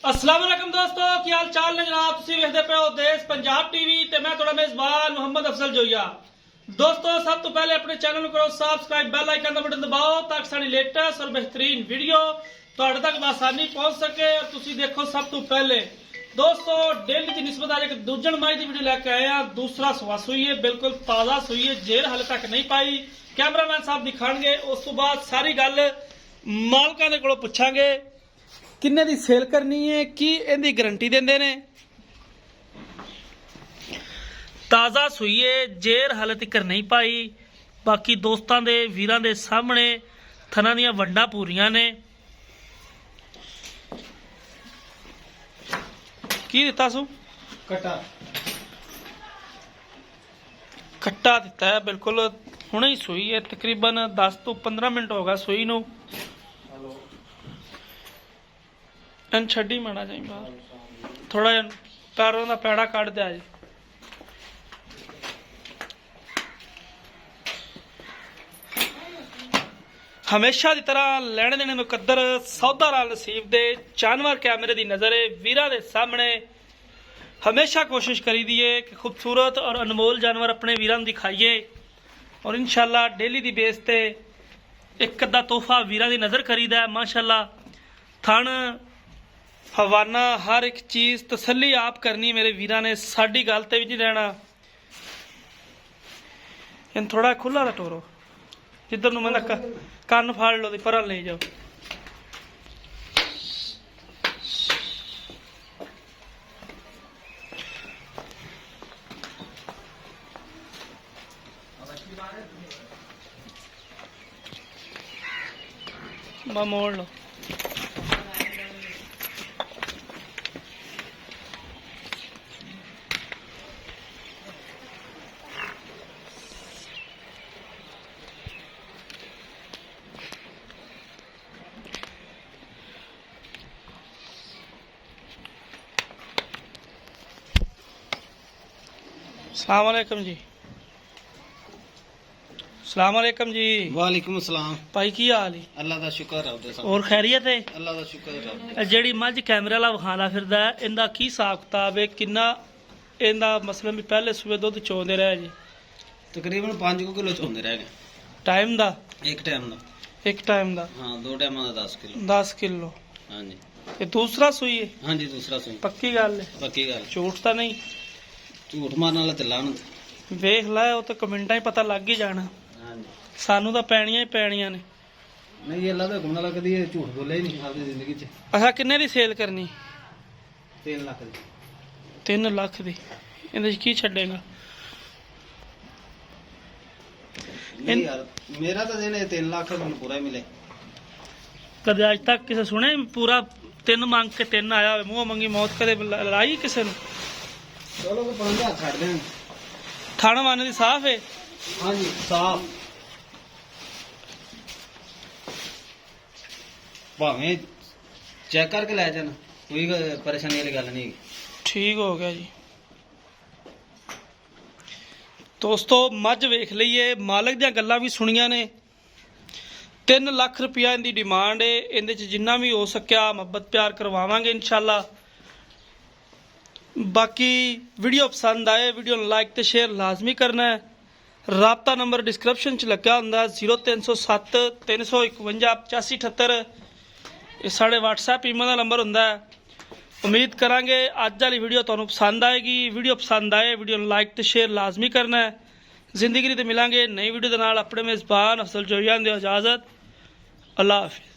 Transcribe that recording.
अस्सलाम वालेकुम दोस्तों, की हाल चाल ने जनाब। तुसीं वेखदे पे हो देश पंजाब टीवी ते मैं तुहाडा मेजबान मुहम्मद अफजल जोइया। दोस्तों सब तो पहले अपने चैनल को करो सब्सक्राइब, बेल आइकन का बटन दबाओ ताकि साडी लेटेस्ट और बेहतरीन वीडियो तुहाडे तक आसानी पहुंच सके और तुसीं देखो सब तो पहले। दोस्तों डेली की निस्बत आज एक दूजन माई की वीडियो लैके आए हैं। दूसरा सुआ सूई है, बिल्कुल ताज़ा सूई है, जेर हाले तक नहीं पाई। कैमरामैन साहब दिखाएंगे, उस तो बाद सारी गल मालकां दे कोलों पुछांगे किन्ने दी सेल करनी है, की इहदी गारंटी देंदे ने। ताज़ा सूई है, जेर हाले तक नहीं पाई। बाकी दोस्तां दे वीरां दे सामने थना दियां वंडां पूरियां ने। की दिता सू? कट्टा दिता है, बिल्कुल हुणे ही सूई है। तकरीबन 10 तो 15 मिनट हो गया सूई नूं। छड्डी माना चाहिए थोड़ा जिहा पैरों का पैड़ा कट दिया जी। हमेशा की तरह लैने देने मुकद्दर सौदा नाल नसीब दे जानवर कैमरे की नज़र है वीरां दे सामने। हमेशा कोशिश करी दी है कि खूबसूरत और अनमोल जानवर अपने वीरां नूं दिखाइए और इंशाल्लाह डेली दी बेस ते एक अद्धा तोहफा वीरां दी नज़र करीदा है। माशाल्लाह थण हवाना हर एक चीज़ तसल्ली आप करनी मेरे वीरां ने, साडी गल ते भी नहीं रहना। इन थोड़ा खुला दा टोरो, जिधर नूं मैं कन्न फाड़ लो पर ले जाओ। मोड़ लो। अस्सलाम वालेकुम जी। अस्सलाम वालेकुम जी। वालेकुम अस्सलाम भाई की हाल है? अल्लाह दा शुक्र है उदे साहब। और खैरियत है? अल्लाह दा शुक्र है। जेड़ी मझ कैमरे वाला विखाला फिरदा है, इंदा की हिसाब किताब है? किन्ना इंदा मतलब भी पहले सुबह दुध चोंदे रहे जी? तकरीबन 5 किलो चोंदे रह गए। टाइम दा? एक टाइम दा। एक टाइम दा? हां, 2 टाइम दा 10 किलो। 10 किलो। हां जी। ये दूसरा सुई है? हां जी, दूसरा सुई। पक्की गल है? पक्की गल। झूठ तो नहीं? झूठ मारन वाला ते लानत। वेख ला, वो तो कमेंटा ही पता लग ही जाना। हां जी। सानू तो पैणियां ही पैणियां ने। नहीं, अल्लाह दा हुक्म नाल कदी झूठ बोले ही नहीं आपदी जिंदगी च। अच्छा किन्ने दी सेल करनी? 3 लाख दी। 3 लाख दी? इहदे च की छड्डेगा? नहीं यार, मेरा तो जेने 3 लाख मैनूं पूरा ही मिले। कदे अज तक किसे सुने पूरा 3 मांग के 3 आया होवे? मुंह मंगी मौत कदे लाई किसे ने? चलो को 5000 छੱਡ दें। थाना माने दी साफ है? हां जी, साफ। भावें चेक करके ले जाना, कोई परेशानी वाली गल नहीं। ठीक हो गया जी। दोस्तों मझ वेख लईए, मालक दियां गल्लां भी सुनियां ने। 3 लाख रुपया इनकी डिमांड है। इहदे च जिन्ना भी हो सकिया मुहब्बत प्यार करवावांगे इंशाल्लाह। बाकी वीडियो पसंद आए वीडियो लाइक तो शेयर लाजमी करना है। राबता नंबर डिस्क्रिप्शन च लग्या हुंदा 0307 351 8578। ये साढ़े WhatsApp ईमेल का नंबर हुंदा है। उम्मीद करांगे अज वाली वीडियो तुहानूं पसंद आएगी। वीडियो पसंद आए वीडियो लाइक तो शेयर लाजमी करना है। जिंदगी ते मिलांगे नई वीडियो दे नाल। अपने मेज़बान अफजल जोइया दे इजाज़त। अल्लाह हाफिज़।